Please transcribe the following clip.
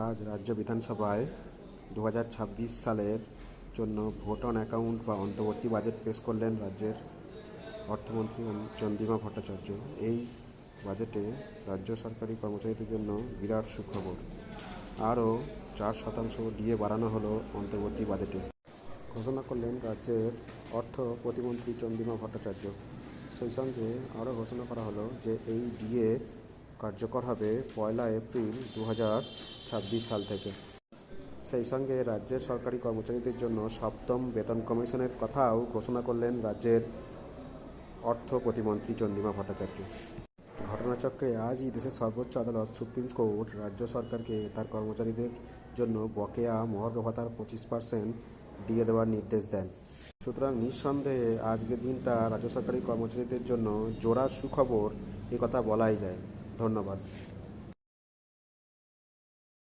আজ রাজ্য বিধানসভায় 2026 সালের জন্য ভোট অন অ্যাকাউন্ট বা অন্তর্বর্তী বাজেট পেশ করলেন রাজ্যের অর্থমন্ত্রী চন্দ্রিমা ভট্টাচার্য। এই বাজেটে রাজ্য সরকারি কর্মচারীদের জন্য বিরাট সুখবর। আরও 4% ডিএ বাড়ানো হলো অন্তর্বর্তী বাজেটে, ঘোষণা করলেন রাজ্যের অর্থ প্রতিমন্ত্রী চন্দ্রিমা ভট্টাচার্য। সেই সঙ্গে আরও ঘোষণা করা হলো যে এই ডিএ কার্যকর হবে 1 এপ্রিল 2026 সাল থেকে। সেই সঙ্গে রাজ্যের সরকারি কর্মচারীদের জন্য 7ম বেতন কমিশনের কথাও ঘোষণা করলেন রাজ্যের অর্থ প্রতিমন্ত্রী চন্দ্রিমা ভট্টাচার্য। ঘটনাচক্রে আজই দেশের সর্বোচ্চ আদালত সুপ্রিম কোর্ট রাজ্য সরকারকে তার কর্মচারীদের জন্য বকেয়া মহার্ঘ ভাতার 25% ডিএ দেওয়ার নির্দেশ দেন। সুতরাং নিঃসন্দেহে আজকের দিনটা রাজ্য সরকারি কর্মচারীদের জন্য জোড়া সুখবর, এ কথা বলাই যায়। ধন্যবাদ।